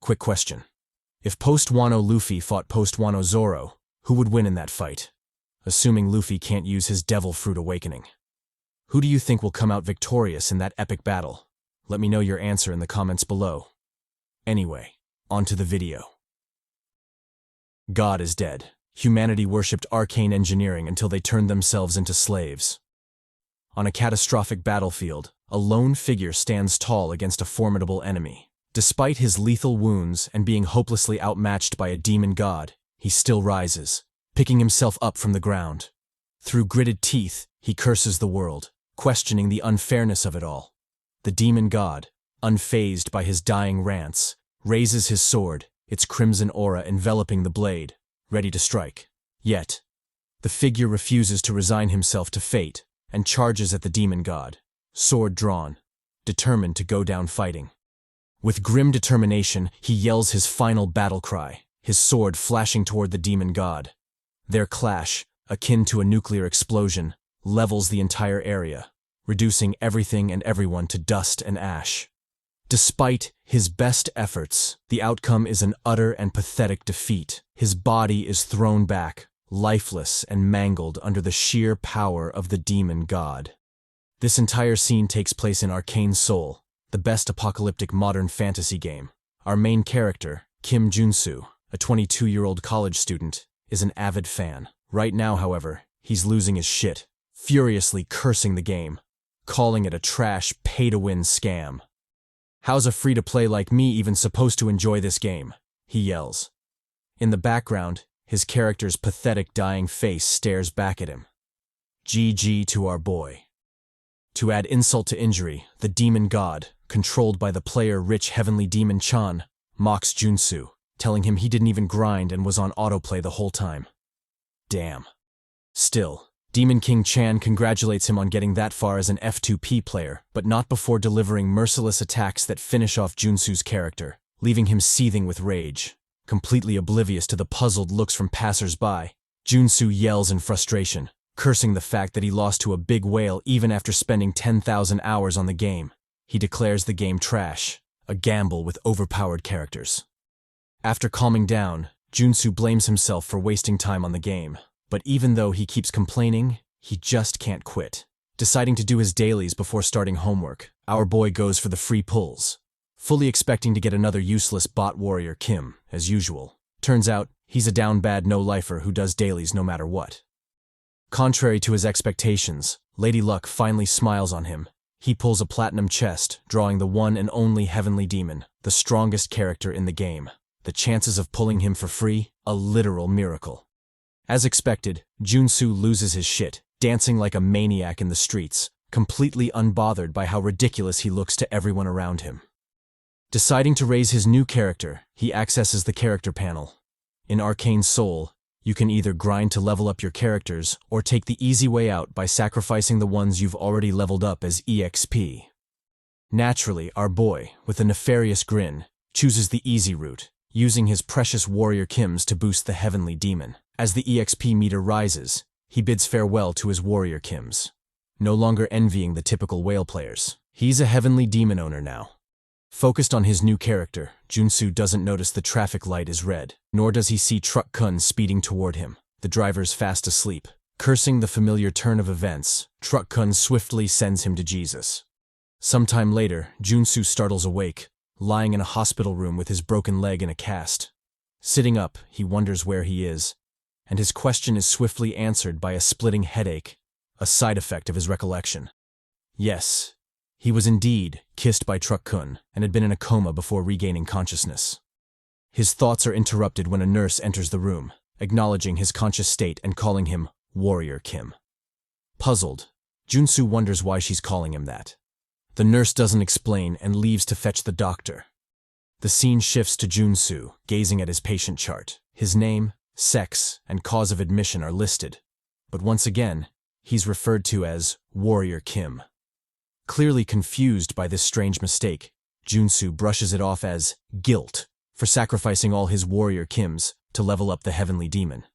Quick question. If post-Wano Luffy fought post-Wano Zoro, who would win in that fight? Assuming Luffy can't use his Devil Fruit Awakening. Who do you think will come out victorious in that epic battle? Let me know your answer in the comments below. Anyway, on to the video. God is dead. Humanity worshipped arcane engineering until they turned themselves into slaves. On a catastrophic battlefield, a lone figure stands tall against a formidable enemy. Despite his lethal wounds and being hopelessly outmatched by a demon god, he still rises, picking himself up from the ground. Through gritted teeth, he curses the world, questioning the unfairness of it all. The demon god, unfazed by his dying rants, raises his sword, its crimson aura enveloping the blade, ready to strike. Yet, the figure refuses to resign himself to fate and charges at the demon god, sword drawn, determined to go down fighting. With grim determination, he yells his final battle cry, his sword flashing toward the demon god. Their clash, akin to a nuclear explosion, levels the entire area, reducing everything and everyone to dust and ash. Despite his best efforts, the outcome is an utter and pathetic defeat. His body is thrown back, lifeless and mangled under the sheer power of the demon god. This entire scene takes place in Arcane Soul, the best apocalyptic modern fantasy game. Our main character, Joonsoo, a 22-year-old college student, is an avid fan. Right now, however, he's losing his shit, furiously cursing the game, calling it a trash, pay-to-win scam. "How's a free-to-play like me even supposed to enjoy this game?" he yells. In the background, his character's pathetic dying face stares back at him. GG to our boy. To add insult to injury, the demon god, controlled by the player-rich heavenly demon Chan, mocks Joonsoo, telling him he didn't even grind and was on autoplay the whole time. Damn. Still, Demon King Chan congratulates him on getting that far as an F2P player, but not before delivering merciless attacks that finish off Joonsoo's character, leaving him seething with rage. Completely oblivious to the puzzled looks from passers-by, Joonsoo yells in frustration, cursing the fact that he lost to a big whale even after spending 10,000 hours on the game. He declares the game trash, a gamble with overpowered characters. After calming down, Joonsoo blames himself for wasting time on the game, but even though he keeps complaining, he just can't quit. Deciding to do his dailies before starting homework, our boy goes for the free pulls, fully expecting to get another useless bot warrior Kim, as usual. Turns out, he's a down bad no-lifer who does dailies no matter what. Contrary to his expectations, Lady Luck finally smiles on him. He pulls a platinum chest, drawing the one and only heavenly demon, the strongest character in the game. The chances of pulling him for free? A literal miracle. As expected, Joonsoo loses his shit, dancing like a maniac in the streets, completely unbothered by how ridiculous he looks to everyone around him. Deciding to raise his new character, he accesses the character panel. In Arcane Soul, you can either grind to level up your characters or take the easy way out by sacrificing the ones you've already leveled up as EXP. Naturally, our boy, with a nefarious grin, chooses the easy route, using his precious warrior Kims to boost the heavenly demon. As the EXP meter rises, he bids farewell to his warrior Kims. No longer envying the typical whale players, he's a heavenly demon owner now. Focused on his new character, Joonsoo doesn't notice the traffic light is red, nor does he see Truck Kun speeding toward him. The driver's fast asleep. Cursing the familiar turn of events, Truck Kun swiftly sends him to Jesus. Sometime later, Joonsoo startles awake, lying in a hospital room with his broken leg in a cast. Sitting up, he wonders where he is, and his question is swiftly answered by a splitting headache, a side effect of his recollection. Yes, he was indeed kissed by Truck Kun and had been in a coma before regaining consciousness. His thoughts are interrupted when a nurse enters the room, acknowledging his conscious state and calling him Warrior Kim. Puzzled, Joonsoo wonders why she's calling him that. The nurse doesn't explain and leaves to fetch the doctor. The scene shifts to Joonsoo, gazing at his patient chart. His name, sex, and cause of admission are listed, but once again, he's referred to as Warrior Kim. Clearly confused by this strange mistake, Joonsoo brushes it off as guilt for sacrificing all his Warrior Kims to level up the heavenly demon.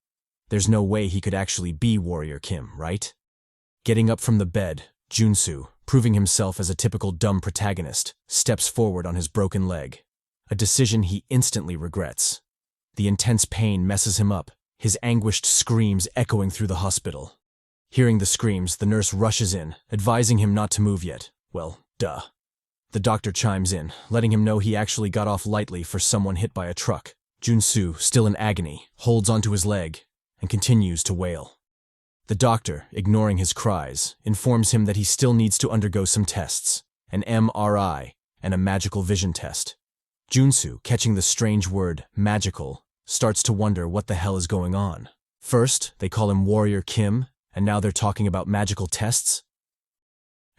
There's no way he could actually be Warrior Kim, right? Getting up from the bed, Joonsoo, proving himself as a typical dumb protagonist, steps forward on his broken leg. a decision he instantly regrets. The intense pain messes him up, his anguished screams echoing through the hospital. Hearing the screams, the nurse rushes in, advising him not to move yet. Well, duh. The doctor chimes in, letting him know he actually got off lightly for someone hit by a truck. Joonsoo, still in agony, holds onto his leg and continues to wail. The doctor, ignoring his cries, informs him that he still needs to undergo some tests, an MRI and a magical vision test. Joonsoo, catching the strange word, magical, starts to wonder what the hell is going on. First, they call him Warrior Kim, and now they're talking about magical tests?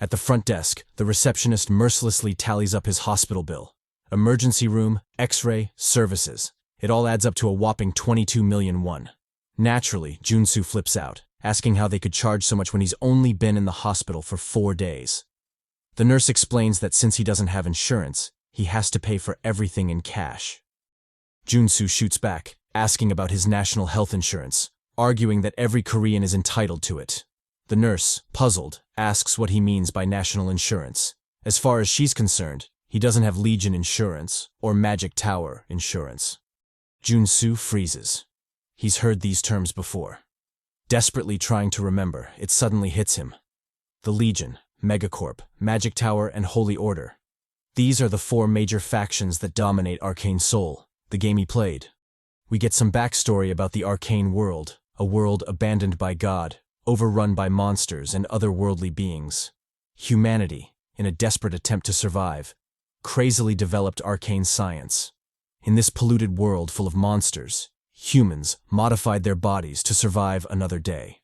At the front desk, the receptionist mercilessly tallies up his hospital bill. Emergency room, X-ray, services. It all adds up to a whopping 22 million won. Naturally, Joonsoo flips out, asking how they could charge so much when he's only been in the hospital for 4 days. The nurse explains that since he doesn't have insurance, he has to pay for everything in cash. Joonsoo shoots back, asking about his national health insurance, arguing that every Korean is entitled to it. The nurse, puzzled, asks what he means by national insurance. As far as she's concerned, he doesn't have Legion insurance or Magic Tower insurance. Joonsoo freezes. He's heard these terms before. Desperately trying to remember, it suddenly hits him. The Legion, Megacorp, Magic Tower, and Holy Order. These are the 4 major factions that dominate Arcane Soul, the game he played. We get some backstory about the arcane world, a world abandoned by God, overrun by monsters and otherworldly beings. Humanity, in a desperate attempt to survive, crazily developed arcane science. In this polluted world full of monsters, humans modified their bodies to survive another day.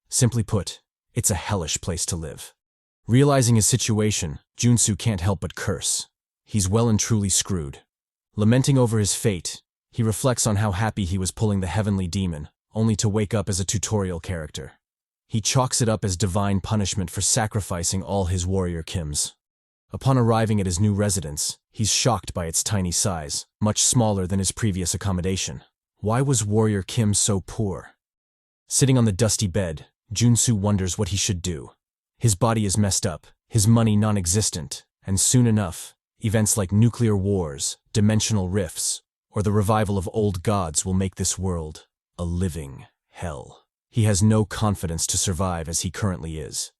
Simply put, it's a hellish place to live. Realizing his situation, Joonsoo can't help but curse. He's well and truly screwed. Lamenting over his fate, he reflects on how happy he was pulling the heavenly demon, only to wake up as a tutorial character. He chalks it up as divine punishment for sacrificing all his warrior Kims. Upon arriving at his new residence, he's shocked by its tiny size, much smaller than his previous accommodation. Why was warrior Kim so poor? Sitting on the dusty bed, Joonsoo wonders what he should do. His body is messed up, his money non-existent, and soon enough, events like nuclear wars, dimensional rifts, or the revival of old gods will make this world a living hell. He has no confidence to survive as he currently is.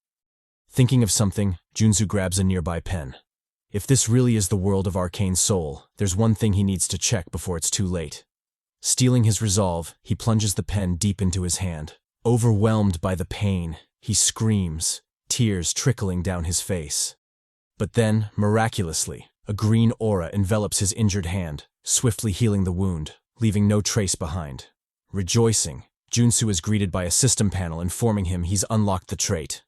Thinking of something, Joonsoo grabs a nearby pen. If this really is the world of Arcane Soul, there's one thing he needs to check before it's too late. Stealing his resolve, he plunges the pen deep into his hand. Overwhelmed by the pain, he screams, tears trickling down his face. But then, miraculously, a green aura envelops his injured hand, swiftly healing the wound, leaving no trace behind. Rejoicing, Joonsoo is greeted by a system panel informing him he's unlocked the trait.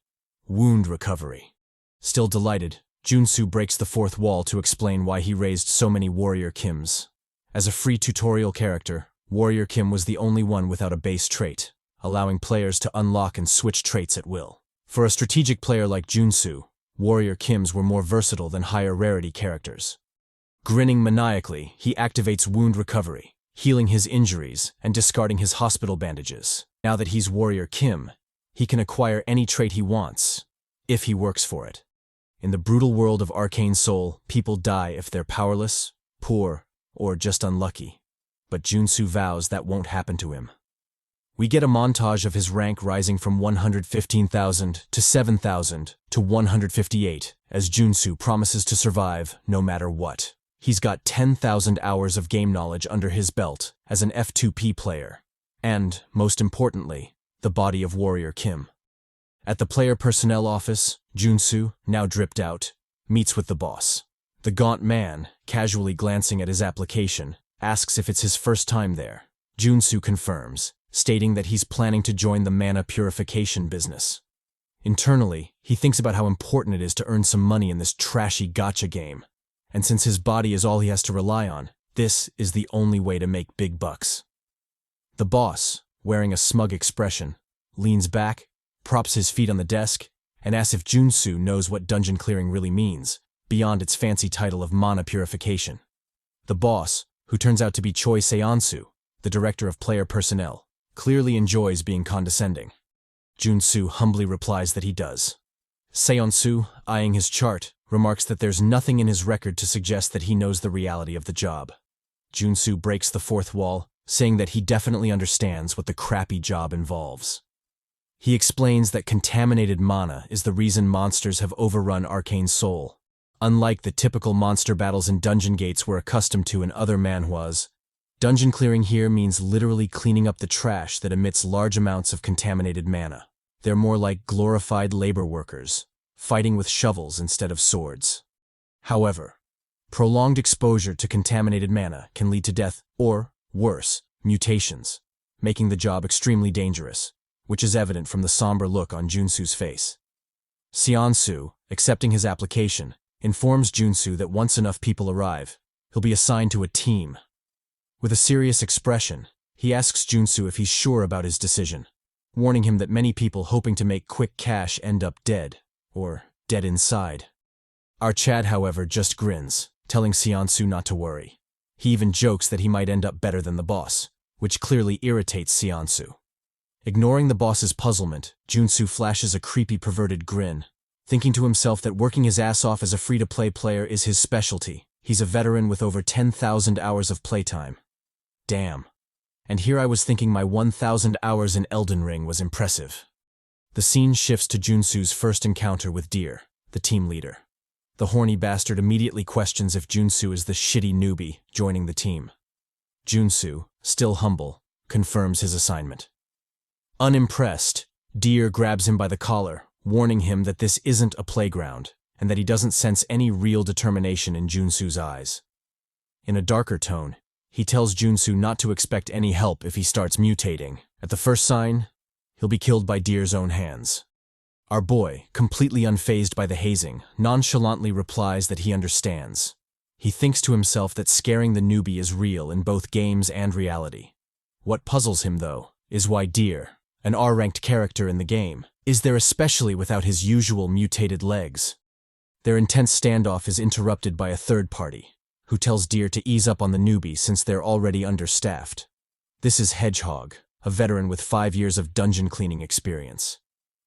Wound recovery. Still delighted, Joonsoo breaks the fourth wall to explain why he raised so many warrior Kims. As a free tutorial character, warrior Kim was the only one without a base trait, allowing players to unlock and switch traits at will. For a strategic player like Joonsoo, warrior Kims were more versatile than higher rarity characters. Grinning maniacally, he activates wound recovery, healing his injuries and discarding his hospital bandages. Now that he's warrior Kim, he can acquire any trait he wants, if he works for it. In the brutal world of Arcane Soul, people die if they're powerless, poor, or just unlucky. But Joonsoo vows that won't happen to him. We get a montage of his rank rising from 115,000 to 7,000 to 158, as Joonsoo promises to survive no matter what. He's got 10,000 hours of game knowledge under his belt as an F2P player. And, most importantly, the body of warrior Kim. At the player personnel office, Joonsoo, now dripped out, meets with the boss. The gaunt man, casually glancing at his application, asks if it's his first time there. Joonsoo confirms, stating that he's planning to join the mana purification business. Internally, he thinks about how important it is to earn some money in this trashy gacha game. And since his body is all he has to rely on, this is the only way to make big bucks. The boss, wearing a smug expression, leans back, props his feet on the desk, and asks if Joonsoo knows what dungeon clearing really means, beyond its fancy title of mana purification. The boss, who turns out to be Choi Seonsu, the director of player personnel, clearly enjoys being condescending. Joonsoo humbly replies that he does. Seonsu, eyeing his chart, remarks that there's nothing in his record to suggest that he knows the reality of the job. Joonsoo breaks the fourth wall, saying that he definitely understands what the crappy job involves. He explains that contaminated mana is the reason monsters have overrun Arcane Soul. Unlike the typical monster battles in dungeon gates we're accustomed to in other manhwas, dungeon clearing here means literally cleaning up the trash that emits large amounts of contaminated mana. They're more like glorified labor workers, fighting with shovels instead of swords. However, prolonged exposure to contaminated mana can lead to death or, worse, mutations, making the job extremely dangerous, which is evident from the somber look on Joonsoo's face. Joonsoo, accepting his application, informs Joonsoo that once enough people arrive, he'll be assigned to a team. With a serious expression, he asks Joonsoo if he's sure about his decision, warning him that many people hoping to make quick cash end up dead, or dead inside. Our Chad, however, just grins, telling Joonsoo not to worry. He even jokes that he might end up better than the boss, which clearly irritates Joonsoo. Ignoring the boss's puzzlement, Joonsoo flashes a creepy perverted grin, thinking to himself that working his ass off as a free-to-play player is his specialty. He's a veteran with over 10,000 hours of playtime. Damn. And here I was thinking my 1,000 hours in Elden Ring was impressive. The scene shifts to Joonsoo's first encounter with Deer, the team leader. The horny bastard immediately questions if Joonsoo is the shitty newbie joining the team. Joonsoo, still humble, confirms his assignment. Unimpressed, Deer grabs him by the collar, warning him that this isn't a playground, and that he doesn't sense any real determination in Joonsoo's eyes. In a darker tone, he tells Joonsoo not to expect any help if he starts mutating. At the first sign, he'll be killed by Deer's own hands. Our boy, completely unfazed by the hazing, nonchalantly replies that he understands. He thinks to himself that scaring the newbie is real in both games and reality. What puzzles him, though, is why Deer, an R-ranked character in the game, is there especially without his usual mutated legs. Their intense standoff is interrupted by a third party, who tells Deer to ease up on the newbie since they're already understaffed. This is Hedgehog, a veteran with 5 years of dungeon cleaning experience.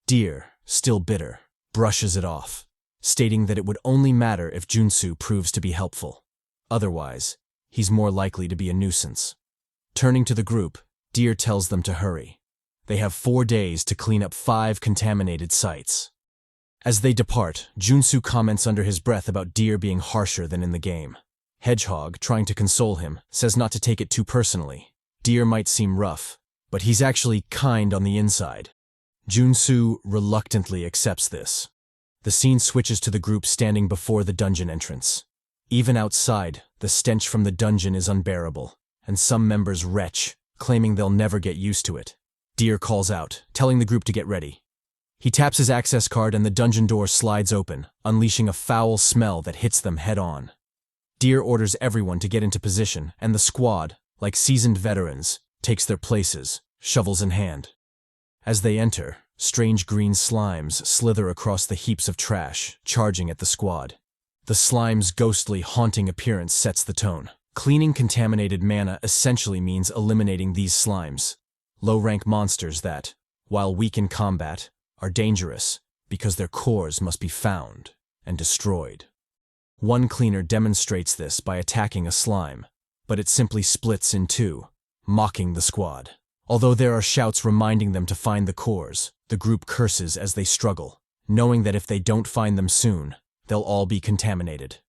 Deer, still bitter, brushes it off, stating that it would only matter if Joonsoo proves to be helpful. Otherwise, he's more likely to be a nuisance. Turning to the group, Deer tells them to hurry. They have 4 days to clean up 5 contaminated sites. As they depart, Joonsoo comments under his breath about Deer being harsher than in the game. Hedgehog, trying to console him, says not to take it too personally. Deer might seem rough, but he's actually kind on the inside. Joonsoo reluctantly accepts this. The scene switches to the group standing before the dungeon entrance. Even outside, the stench from the dungeon is unbearable, and some members retch, claiming they'll never get used to it. Deer calls out, telling the group to get ready. He taps his access card and the dungeon door slides open, unleashing a foul smell that hits them head-on. Deer orders everyone to get into position, and the squad, like seasoned veterans, takes their places, shovels in hand. As they enter, strange green slimes slither across the heaps of trash, charging at the squad. The slime's ghostly, haunting appearance sets the tone. Cleaning contaminated mana essentially means eliminating these slimes, low-rank monsters that, while weak in combat, are dangerous because their cores must be found and destroyed. One cleaner demonstrates this by attacking a slime, but it simply splits in two, mocking the squad. Although there are shouts reminding them to find the cores, the group curses as they struggle, knowing that if they don't find them soon, they'll all be contaminated.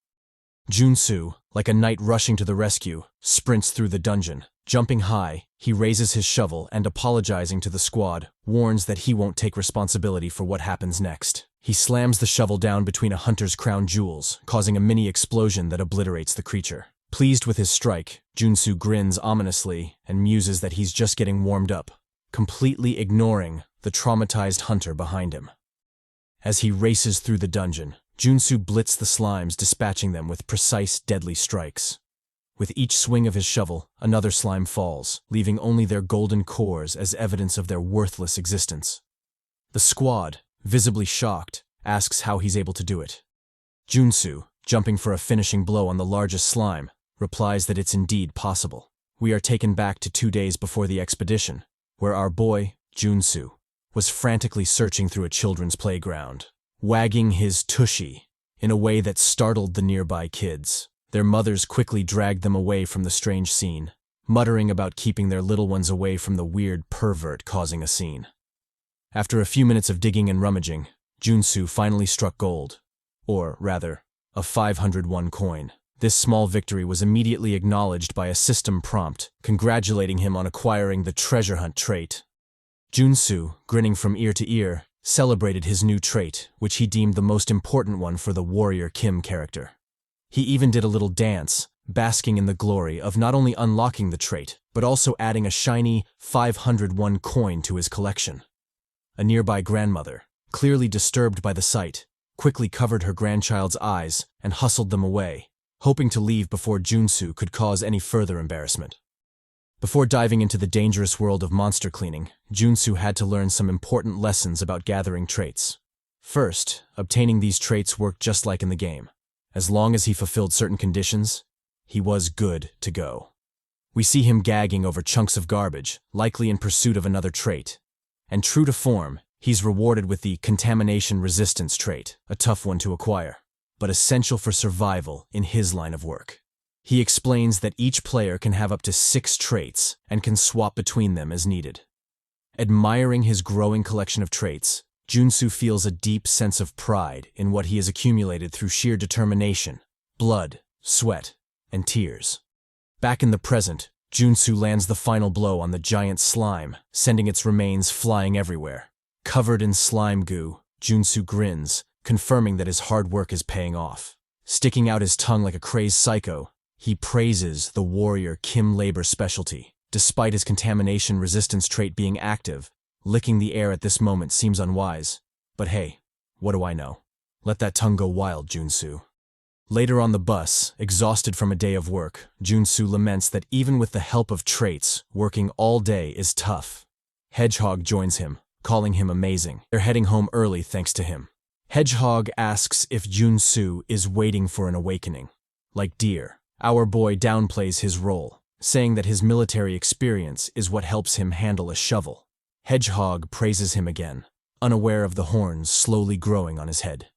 Joonsoo, like a knight rushing to the rescue, sprints through the dungeon. Jumping high, he raises his shovel and, apologizing to the squad, warns that he won't take responsibility for what happens next. He slams the shovel down between a hunter's crown jewels, causing a mini explosion that obliterates the creature. Pleased with his strike, Joonsoo grins ominously and muses that he's just getting warmed up, completely ignoring the traumatized hunter behind him. As he races through the dungeon, Joonsoo blitzes the slimes, dispatching them with precise, deadly strikes. With each swing of his shovel, another slime falls, leaving only their golden cores as evidence of their worthless existence. The squad, visibly shocked, asks how he's able to do it. Joonsoo, jumping for a finishing blow on the largest slime, replies that it's indeed possible. We are taken back to 2 days before the expedition, where our boy, Joonsoo, was frantically searching through a children's playground, wagging his tushy in a way that startled the nearby kids. Their mothers quickly dragged them away from the strange scene, muttering about keeping their little ones away from the weird pervert causing a scene. After a few minutes of digging and rummaging, Joonsoo finally struck gold. Or, rather, a 501 coin. This small victory was immediately acknowledged by a system prompt, congratulating him on acquiring the treasure hunt trait. Joonsoo, grinning from ear to ear, celebrated his new trait, which he deemed the most important one for the warrior Kim character. He even did a little dance, basking in the glory of not only unlocking the trait, but also adding a shiny 501 coin to his collection. A nearby grandmother, clearly disturbed by the sight, quickly covered her grandchild's eyes and hustled them away, hoping to leave before Joonsoo could cause any further embarrassment. Before diving into the dangerous world of monster cleaning, Joonsoo had to learn some important lessons about gathering traits. First, obtaining these traits worked just like in the game. As long as he fulfilled certain conditions, he was good to go. We see him gagging over chunks of garbage, likely in pursuit of another trait. And true to form, he's rewarded with the contamination resistance trait, a tough one to acquire, but essential for survival in his line of work. He explains that each player can have up to 6 traits and can swap between them as needed. Admiring his growing collection of traits, Joonsoo feels a deep sense of pride in what he has accumulated through sheer determination, blood, sweat, and tears. Back in the present, Joonsoo lands the final blow on the giant slime, sending its remains flying everywhere. Covered in slime goo, Joonsoo grins, confirming that his hard work is paying off. Sticking out his tongue like a crazed psycho, he praises the warrior Kim labor specialty. Despite his contamination resistance trait being active, licking the air at this moment seems unwise. But hey, what do I know? Let that tongue go wild, Joonsoo. Later on the bus, exhausted from a day of work, Joonsoo laments that even with the help of traits, working all day is tough. Hedgehog joins him, calling him amazing. They're heading home early thanks to him. Hedgehog asks if Joonsoo is waiting for an awakening. Like deer, our boy downplays his role, saying that his military experience is what helps him handle a shovel. Hedgehog praises him again, unaware of the horns slowly growing on his head.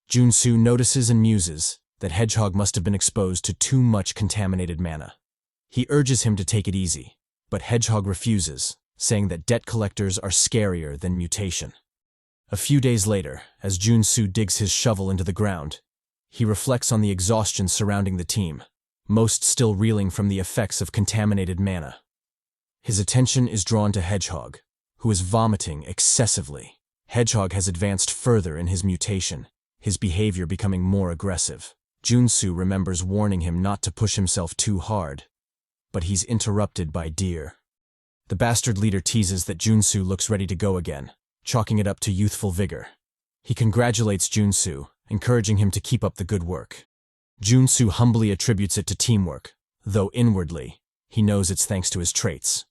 Joonsoo notices and muses that Hedgehog must have been exposed to too much contaminated mana. He urges him to take it easy, but Hedgehog refuses, saying that debt collectors are scarier than mutation. A few days later, as Joonsoo digs his shovel into the ground, he reflects on the exhaustion surrounding the team, most still reeling from the effects of contaminated mana. His attention is drawn to Hedgehog, who is vomiting excessively. Hedgehog has advanced further in his mutation, his behavior becoming more aggressive. Joonsoo remembers warning him not to push himself too hard, but he's interrupted by Deer. The bastard leader teases that Joonsoo looks ready to go again, chalking it up to youthful vigor. He congratulates Joonsoo, encouraging him to keep up the good work. Joonsoo humbly attributes it to teamwork, though inwardly, he knows it's thanks to his traits.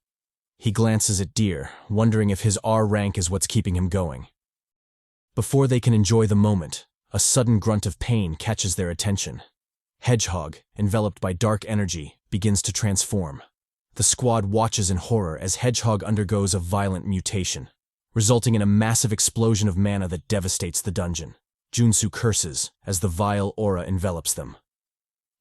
He glances at Deer, wondering if his R rank is what's keeping him going. Before they can enjoy the moment, a sudden grunt of pain catches their attention. Hedgehog, enveloped by dark energy, begins to transform. The squad watches in horror as Hedgehog undergoes a violent mutation, resulting in a massive explosion of mana that devastates the dungeon. Joonsoo curses as the vile aura envelops them.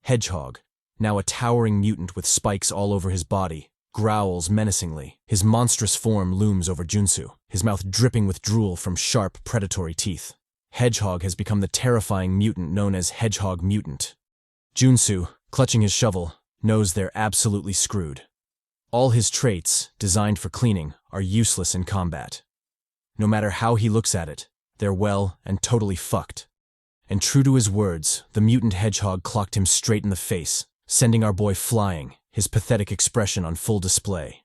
Hedgehog, now a towering mutant with spikes all over his body, growls menacingly. His monstrous form looms over Joonsoo, his mouth dripping with drool from sharp, predatory teeth. Hedgehog has become the terrifying mutant known as Hedgehog Mutant. Joonsoo, clutching his shovel, knows they're absolutely screwed. All his traits, designed for cleaning, are useless in combat. No matter how he looks at it, they're well and totally fucked. And true to his words, the mutant Hedgehog clocked him straight in the face, sending our boy flying, his pathetic expression on full display.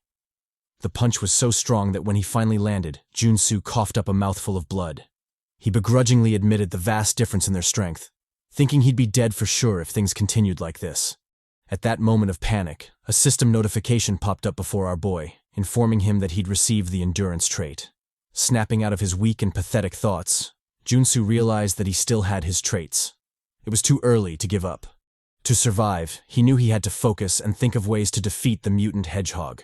The punch was so strong that when he finally landed, Joonsoo coughed up a mouthful of blood. He begrudgingly admitted the vast difference in their strength, thinking he'd be dead for sure if things continued like this. At that moment of panic, a system notification popped up before our boy, informing him that he'd received the endurance trait. Snapping out of his weak and pathetic thoughts, Joonsoo realized that he still had his traits. It was too early to give up. To survive, he knew he had to focus and think of ways to defeat the mutant Hedgehog.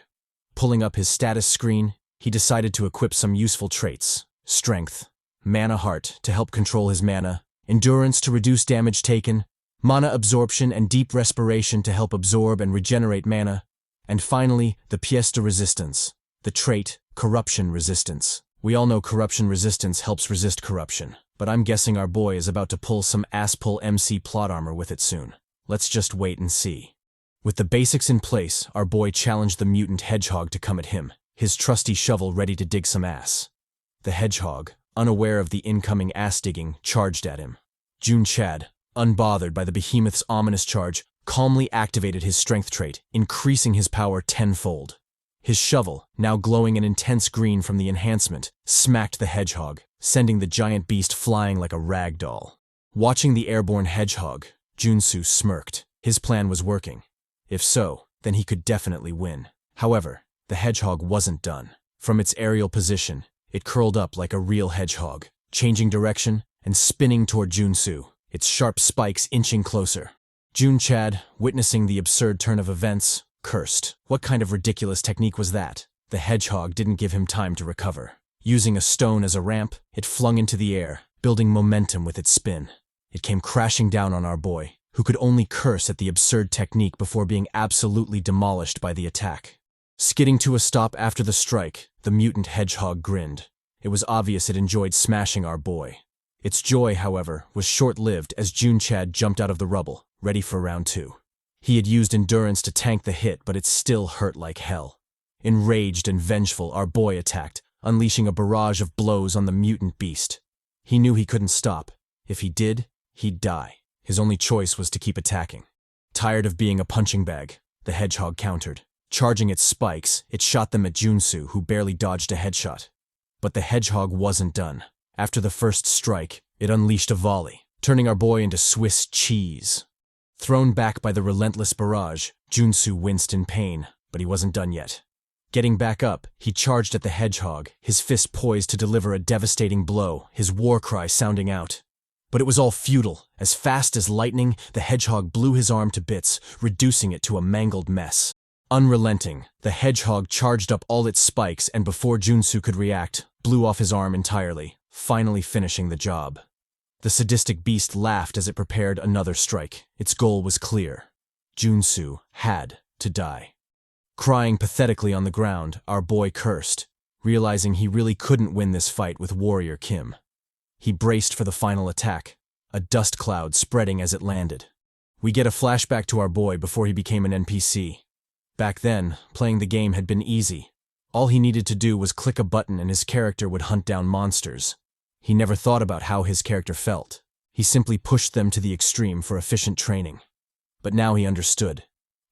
Pulling up his status screen, he decided to equip some useful traits: strength, mana heart to help control his mana, endurance to reduce damage taken, mana absorption and deep respiration to help absorb and regenerate mana, and finally, the pièce de résistance, the trait, corruption resistance. We all know corruption resistance helps resist corruption, but I'm guessing our boy is about to pull some ass-pull MC plot armor with it soon. Let's just wait and see. With the basics in place, our boy challenged the mutant hedgehog to come at him, his trusty shovel ready to dig some ass. The hedgehog, unaware of the incoming ass-digging, charged at him. Joonsoo, unbothered by the behemoth's ominous charge, calmly activated his strength trait, increasing his power tenfold. His shovel, now glowing an intense green from the enhancement, smacked the hedgehog, sending the giant beast flying like a rag doll. Watching the airborne hedgehog, Joonsoo smirked. His plan was working. If so, then he could definitely win. However, the hedgehog wasn't done. From its aerial position, it curled up like a real hedgehog, changing direction and spinning toward Joonsoo, its sharp spikes inching closer. Joonsoo, witnessing the absurd turn of events, cursed. What kind of ridiculous technique was that? The hedgehog didn't give him time to recover. Using a stone as a ramp, it flung into the air, building momentum with its spin. It came crashing down on our boy, who could only curse at the absurd technique before being absolutely demolished by the attack. Skidding to a stop after the strike, the mutant hedgehog grinned. It was obvious it enjoyed smashing our boy. Its joy, however, was short-lived as Joonsoo jumped out of the rubble, ready for round 2. He had used endurance to tank the hit, but it still hurt like hell. Enraged and vengeful, our boy attacked, unleashing a barrage of blows on the mutant beast. He knew he couldn't stop. If he did, he'd die. His only choice was to keep attacking. Tired of being a punching bag, the hedgehog countered. Charging its spikes, it shot them at Joonsoo, who barely dodged a headshot. But the hedgehog wasn't done. After the first strike, it unleashed a volley, turning our boy into Swiss cheese. Thrown back by the relentless barrage, Joonsoo winced in pain, but he wasn't done yet. Getting back up, he charged at the hedgehog, his fist poised to deliver a devastating blow, his war cry sounding out. But it was all futile. As fast as lightning, the hedgehog blew his arm to bits, reducing it to a mangled mess. Unrelenting, the hedgehog charged up all its spikes and before Joonsoo could react, blew off his arm entirely, finally finishing the job. The sadistic beast laughed as it prepared another strike. Its goal was clear. Joonsoo had to die. Crying pathetically on the ground, our boy cursed, realizing he really couldn't win this fight with Warrior Kim. He braced for the final attack, a dust cloud spreading as it landed. We get a flashback to our boy before he became an NPC. Back then, playing the game had been easy. All he needed to do was click a button and his character would hunt down monsters. He never thought about how his character felt. He simply pushed them to the extreme for efficient training. But now he understood.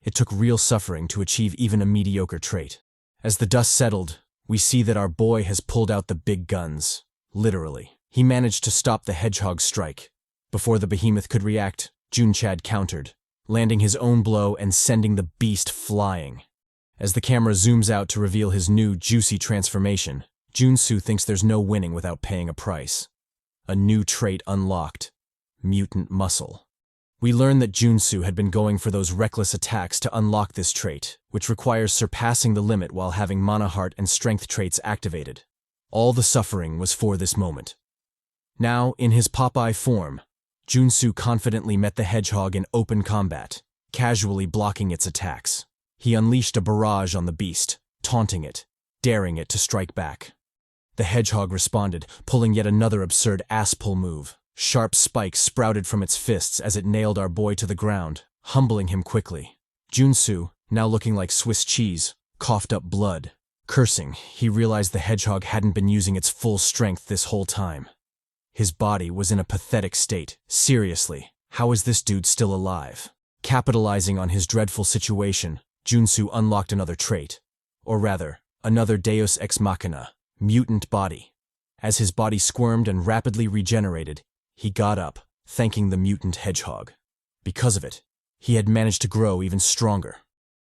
It took real suffering to achieve even a mediocre trait. As the dust settled, we see that our boy has pulled out the big guns. Literally. He managed to stop the hedgehog's strike. Before the behemoth could react, Joonsoo countered, landing his own blow and sending the beast flying. As the camera zooms out to reveal his new, juicy transformation, Joonsoo thinks there's no winning without paying a price. A new trait unlocked. Mutant Muscle. We learn that Joonsoo had been going for those reckless attacks to unlock this trait, which requires surpassing the limit while having Mana Heart and Strength traits activated. All the suffering was for this moment. Now, in his Popeye form, Joonsoo confidently met the hedgehog in open combat, casually blocking its attacks. He unleashed a barrage on the beast, taunting it, daring it to strike back. The hedgehog responded, pulling yet another absurd ass-pull move. Sharp spikes sprouted from its fists as it nailed our boy to the ground, humbling him quickly. Joonsoo, now looking like Swiss cheese, coughed up blood. Cursing, he realized the hedgehog hadn't been using its full strength this whole time. His body was in a pathetic state. Seriously, how is this dude still alive? Capitalizing on his dreadful situation, Joonsoo unlocked another trait. Or rather, another Deus Ex Machina, Mutant Body. As his body squirmed and rapidly regenerated, he got up, thanking the mutant hedgehog. Because of it, he had managed to grow even stronger.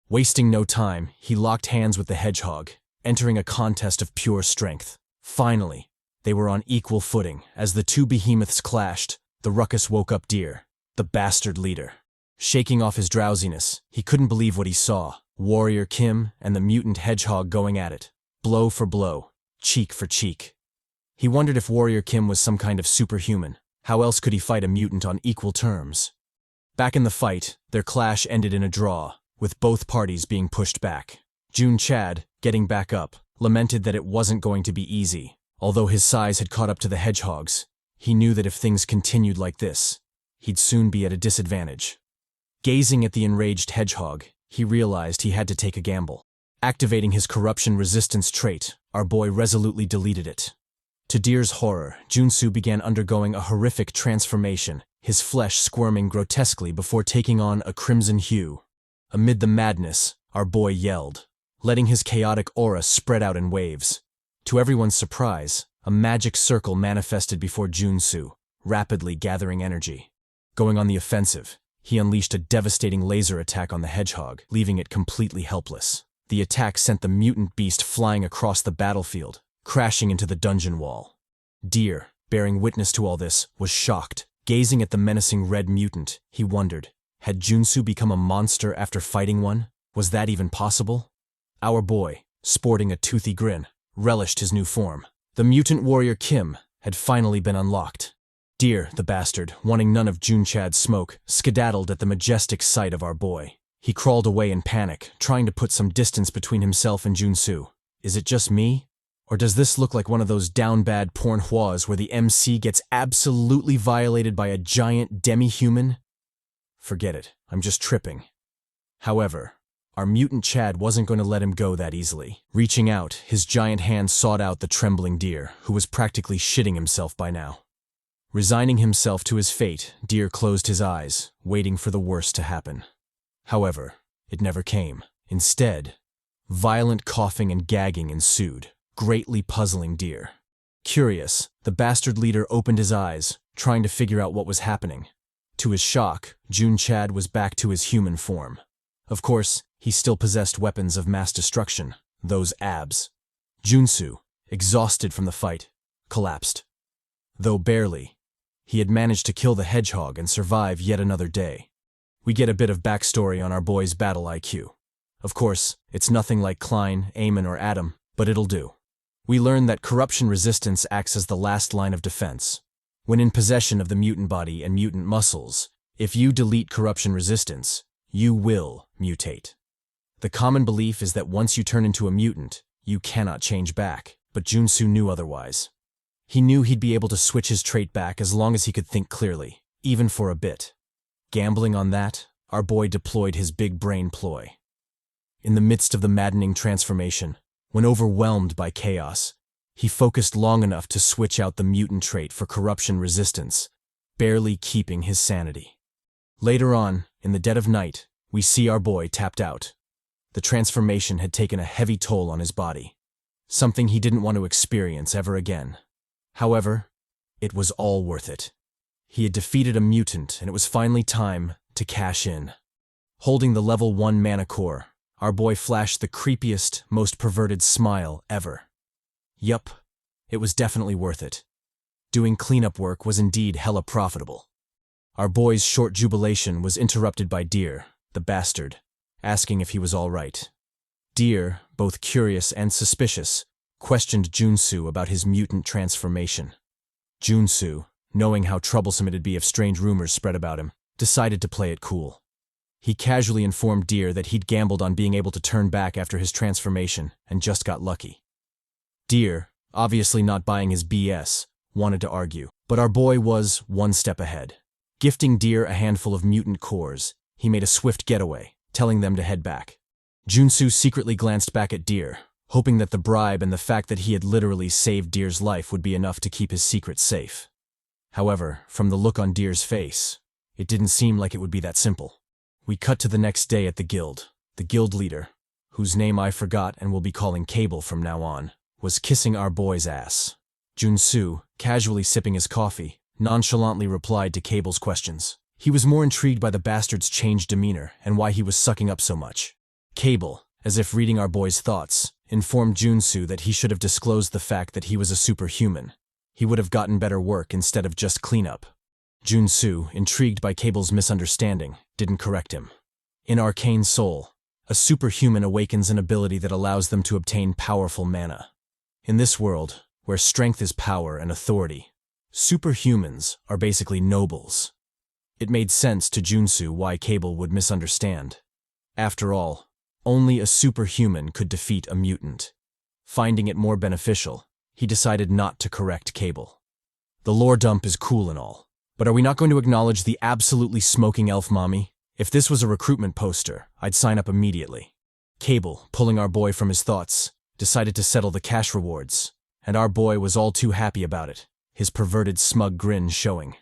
Wasting no time, he locked hands with the hedgehog, entering a contest of pure strength. Finally, they were on equal footing. As the two behemoths clashed, the ruckus woke up Deer, the bastard leader. Shaking off his drowsiness, he couldn't believe what he saw. Warrior Kim and the mutant hedgehog going at it, blow for blow, cheek for cheek. He wondered if Warrior Kim was some kind of superhuman, How else could he fight a mutant on equal terms? Back in the fight, their clash ended in a draw, with both parties being pushed back. CHADY, getting back up, lamented that it wasn't going to be easy. Although his size had caught up to the hedgehogs, he knew that if things continued like this, he'd soon be at a disadvantage. Gazing at the enraged hedgehog, he realized he had to take a gamble. Activating his corruption resistance trait, our boy resolutely deleted it. To Deer's horror, Joonsoo began undergoing a horrific transformation, his flesh squirming grotesquely before taking on a crimson hue. Amid the madness, our boy yelled, letting his chaotic aura spread out in waves. To everyone's surprise, a magic circle manifested before Joonsoo, rapidly gathering energy. Going on the offensive, he unleashed a devastating laser attack on the hedgehog, leaving it completely helpless. The attack sent the mutant beast flying across the battlefield, crashing into the dungeon wall. Deer, bearing witness to all this, was shocked. Gazing at the menacing red mutant, he wondered, had Joonsoo become a monster after fighting one? Was that even possible? Our boy, sporting a toothy grin, relished his new form. The mutant warrior Kim had finally been unlocked. Deer, the bastard, wanting none of CHADY's smoke, skedaddled at the majestic sight of our boy. He crawled away in panic, trying to put some distance between himself and Joonsoo. Is it just me? Or does this look like one of those down-bad pornhuas where the MC gets absolutely violated by a giant demi-human? Forget it, I'm just tripping. However, our mutant Chad wasn't going to let him go that easily. Reaching out, his giant hand sought out the trembling Deer, who was practically shitting himself by now. Resigning himself to his fate, Deer closed his eyes, waiting for the worst to happen. However, it never came. Instead, violent coughing and gagging ensued, greatly puzzling Deer. Curious, the bastard leader opened his eyes, trying to figure out what was happening. To his shock, CHADY was back to his human form. Of course, he still possessed weapons of mass destruction, those abs. Joonsoo, exhausted from the fight, collapsed. Though barely, he had managed to kill the hedgehog and survive yet another day. We get a bit of backstory on our boy's battle IQ. Of course, it's nothing like Klein, Eamon, or Adam, but it'll do. We learn that corruption resistance acts as the last line of defense. When in possession of the mutant body and mutant muscles, if you delete corruption resistance, you will mutate. The common belief is that once you turn into a mutant, you cannot change back, but Joonsoo knew otherwise. He knew he'd be able to switch his trait back as long as he could think clearly, even for a bit. Gambling on that, our boy deployed his big brain ploy. In the midst of the maddening transformation, when overwhelmed by chaos, he focused long enough to switch out the mutant trait for corruption resistance, barely keeping his sanity. Later on, in the dead of night, we see our boy tapped out. The transformation had taken a heavy toll on his body, something he didn't want to experience ever again. However, it was all worth it. He had defeated a mutant, and it was finally time to cash in. Holding the level 1 mana core, our boy flashed the creepiest, most perverted smile ever. Yup, it was definitely worth it. Doing cleanup work was indeed hella profitable. Our boy's short jubilation was interrupted by Deer, the bastard, asking if he was all right. Deer, both curious and suspicious, questioned Joonsoo about his mutant transformation. Joonsoo, knowing how troublesome it'd be if strange rumors spread about him, decided to play it cool. He casually informed Deer that he'd gambled on being able to turn back after his transformation and just got lucky. Deer, obviously not buying his BS, wanted to argue, but our boy was one step ahead. Gifting Deer a handful of mutant cores, he made a swift getaway, telling them to head back. Joonsoo secretly glanced back at Deer, hoping that the bribe and the fact that he had literally saved Deer's life would be enough to keep his secret safe. However, from the look on Deer's face, it didn't seem like it would be that simple. We cut to the next day at the guild. The guild leader, whose name I forgot and will be calling Cable from now on, was kissing our boy's ass. Joonsoo, casually sipping his coffee, nonchalantly replied to Cable's questions. He was more intrigued by the bastard's changed demeanor and why he was sucking up so much. Cable, as if reading our boy's thoughts, informed Joonsoo that he should have disclosed the fact that he was a superhuman. He would have gotten better work instead of just cleanup. Joonsoo, intrigued by Cable's misunderstanding, didn't correct him. In Arcane Soul, a superhuman awakens an ability that allows them to obtain powerful mana. In this world, where strength is power and authority, Superhumans are basically nobles. It made sense to Joonsoo why Cable would misunderstand. After all, only a superhuman could defeat a mutant. Finding it more beneficial, he decided not to correct Cable. The lore dump is cool and all, but are we not going to acknowledge the absolutely smoking elf mommy? If this was a recruitment poster, I'd sign up immediately. Cable, pulling our boy from his thoughts, decided to settle the cash rewards, and our boy was all too happy about it, his perverted smug grin showing.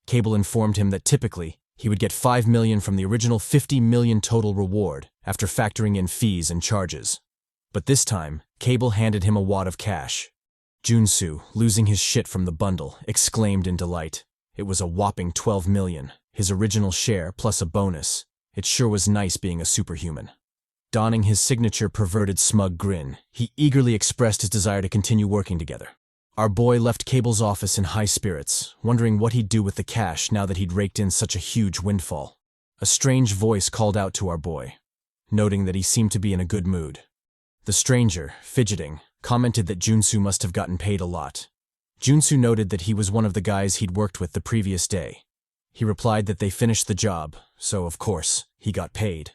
Cable informed him that typically, he would get 5 million from the original 50 million total reward after factoring in fees and charges. But this time, Cable handed him a wad of cash. Joonsoo, losing his shit from the bundle, exclaimed in delight. It was a whopping 12 million, his original share plus a bonus. It sure was nice being a superhuman. Donning his signature perverted smug grin, he eagerly expressed his desire to continue working together. Our boy left Cable's office in high spirits, wondering what he'd do with the cash now that he'd raked in such a huge windfall. A strange voice called out to our boy, noting that he seemed to be in a good mood. The stranger, fidgeting, commented that Joonsoo must have gotten paid a lot. Joonsoo noted that he was one of the guys he'd worked with the previous day. He replied that they finished the job, so of course, he got paid.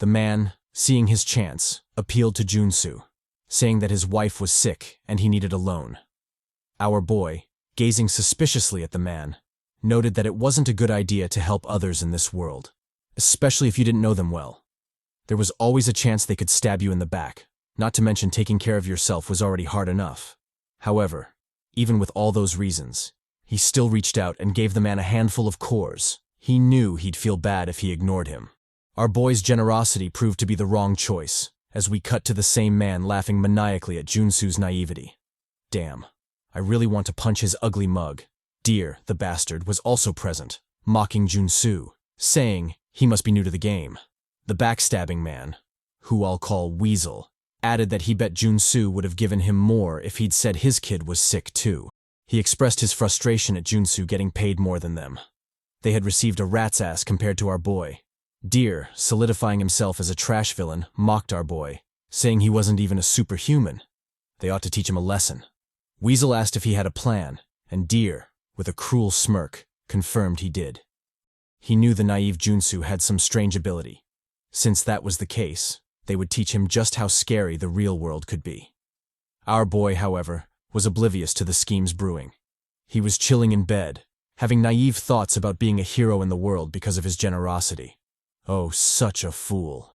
The man, seeing his chance, appealed to Joonsoo, saying that his wife was sick and he needed a loan. Our boy, gazing suspiciously at the man, noted that it wasn't a good idea to help others in this world, especially if you didn't know them well. There was always a chance they could stab you in the back, not to mention taking care of yourself was already hard enough. However, even with all those reasons, he still reached out and gave the man a handful of cores. He knew he'd feel bad if he ignored him. Our boy's generosity proved to be the wrong choice, as we cut to the same man laughing maniacally at Joonsoo's naivety. Damn, I really want to punch his ugly mug. Deer, the bastard, was also present, mocking Joonsoo, saying he must be new to the game. The backstabbing man, who I'll call Weasel, added that he bet Joonsoo would have given him more if he'd said his kid was sick too. He expressed his frustration at Joonsoo getting paid more than them. They had received a rat's ass compared to our boy. Deer, solidifying himself as a trash villain, mocked our boy, saying he wasn't even a superhuman. They ought to teach him a lesson. Weasel asked if he had a plan, and Deer, with a cruel smirk, confirmed he did. He knew the naive Joonsoo had some strange ability. Since that was the case, they would teach him just how scary the real world could be. Our boy, however, was oblivious to the schemes brewing. He was chilling in bed, having naive thoughts about being a hero in the world because of his generosity. Oh, such a fool.